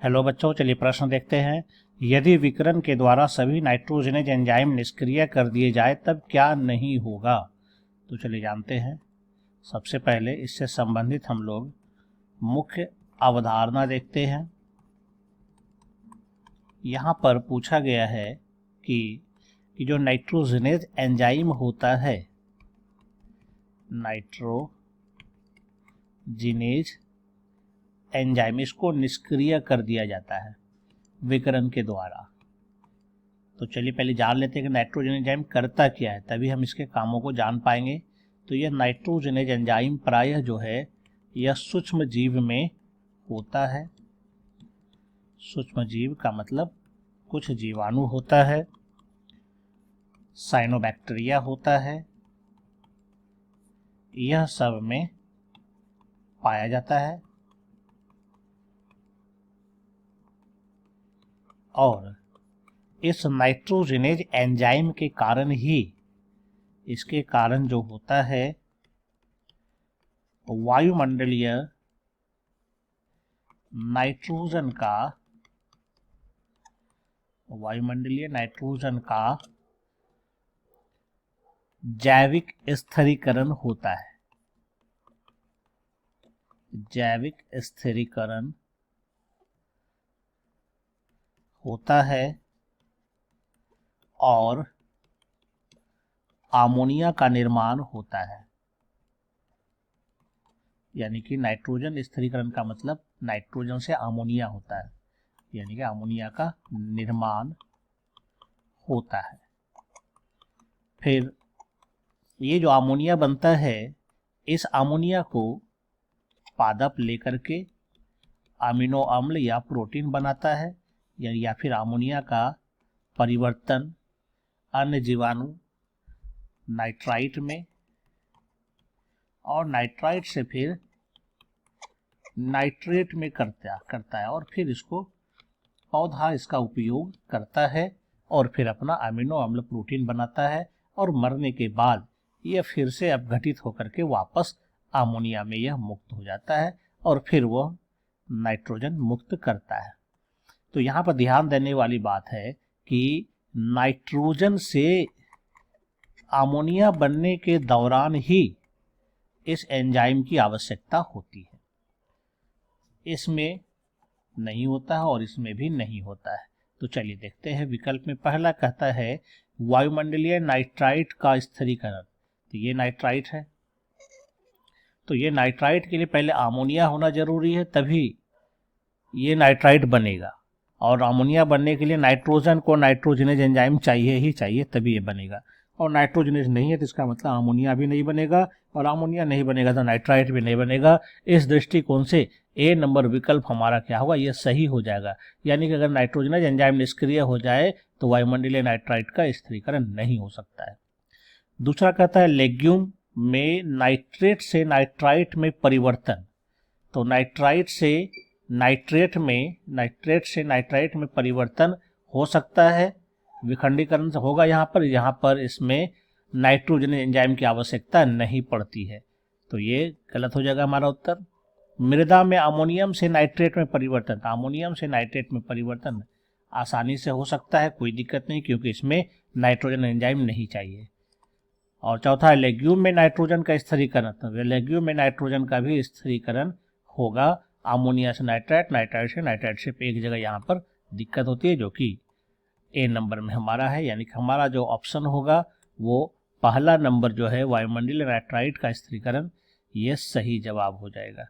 Hello बच्चों, चलिए प्रश्न देखते हैं। यदि विकिरण के द्वारा सभी नाइट्रोजनेज एंजाइम निष्क्रिय कर दिए जाए तब क्या नहीं होगा। तो चलिए जानते हैं। सबसे पहले इससे संबंधित हम लोग मुख्य अवधारणा देखते हैं। यहाँ पर पूछा गया है कि जो नाइट्रोजनेज एंजाइम होता है, नाइट्रोजिनेज एंजाइम, इसको निष्क्रिय कर दिया जाता है विकिरण के द्वारा। तो चलिए पहले जान लेते हैं कि नाइट्रोजन एंजाइम करता क्या है, तभी हम इसके कामों को जान पाएंगे। तो यह नाइट्रोजनेज एंजाइम प्रायः जो है यह सूक्ष्म जीव में होता है। सूक्ष्म जीव का मतलब कुछ जीवाणु होता है, साइनोबैक्टीरिया होता है, यह सब में पाया जाता है। और इस नाइट्रोजनेज एंजाइम के कारण ही, इसके कारण जो होता है वायुमंडलीय नाइट्रोजन का जैविक स्थिरीकरण होता है। जैविक स्थिरीकरण होता है और अमोनिया का निर्माण होता है। यानी कि नाइट्रोजन स्थिरीकरण का मतलब नाइट्रोजन से अमोनिया होता है, यानी कि अमोनिया का निर्माण होता है। फिर ये जो अमोनिया बनता है, इस अमोनिया को पादप लेकर के अमीनो अम्ल या प्रोटीन बनाता है, या फिर अमोनिया का परिवर्तन अन्य जीवाणु नाइट्राइट में, और नाइट्राइट से फिर नाइट्रेट में करता है और फिर इसको पौधा इसका उपयोग करता है और फिर अपना अमीनो अम्ल प्रोटीन बनाता है, और मरने के बाद यह फिर से अपघटित होकर के वापस अमोनिया में यह मुक्त हो जाता है और फिर वह नाइट्रोजन मुक्त करता है। तो यहाँ पर ध्यान देने वाली बात है कि नाइट्रोजन से अमोनिया बनने के दौरान ही इस एंजाइम की आवश्यकता होती है। इसमें नहीं होता है और इसमें भी नहीं होता है। तो चलिए देखते हैं। विकल्प में पहला कहता है वायुमंडलीय नाइट्राइट का स्थिरीकरण। तो ये नाइट्राइट है, तो ये नाइट्राइट के लिए पहले अमोनिया होना जरूरी है, तभी ये नाइट्राइट बनेगा। और अमोनिया बनने के लिए नाइट्रोजन को नाइट्रोजनेज एंजाइम चाहिए ही चाहिए, तभी ये बनेगा। और नाइट्रोजनेज नहीं है तो इसका मतलब अमोनिया भी नहीं बनेगा, और अमोनिया नहीं बनेगा तो नाइट्राइट भी नहीं बनेगा। इस दृष्टिकोण से ए नंबर विकल्प हमारा क्या होगा, यह सही हो जाएगा। यानी कि अगर नाइट्रोजनेज एंजाइम निष्क्रिय हो जाए तो वायुमंडलीय नाइट्राइट का स्थिरीकरण नहीं हो सकता है। दूसरा कहता है लेग्यूम में नाइट्रेट से नाइट्राइट में परिवर्तन। तो नाइट्रेट से नाइट्राइट में परिवर्तन हो सकता है, विखंडीकरण से होगा। यहाँ पर इसमें नाइट्रोजन एंजाइम की आवश्यकता नहीं पड़ती है, तो ये गलत हो जाएगा हमारा उत्तर। मृदा में अमोनियम से नाइट्रेट में परिवर्तन। अमोनियम से नाइट्रेट में परिवर्तन आसानी से हो सकता है, कोई दिक्कत नहीं, क्योंकि इसमें नाइट्रोजन एंजाइम नहीं चाहिए। और चौथा है लेग्यूम में नाइट्रोजन का स्थिरीकरण। तो लेग्यूम में नाइट्रोजन का भी स्थिरीकरण होगा, अमोनिया से नाइट्राइट, नाइट्राइट से नाइट्राइट से एक जगह यहाँ पर दिक्कत होती है, जो कि ए नंबर में हमारा है। यानी कि हमारा जो ऑप्शन होगा वो पहला नंबर जो है वायुमंडलीय नाइट्राइट का स्थिरीकरण, ये सही जवाब हो जाएगा।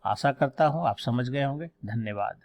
आशा करता हूँ आप समझ गए होंगे। धन्यवाद।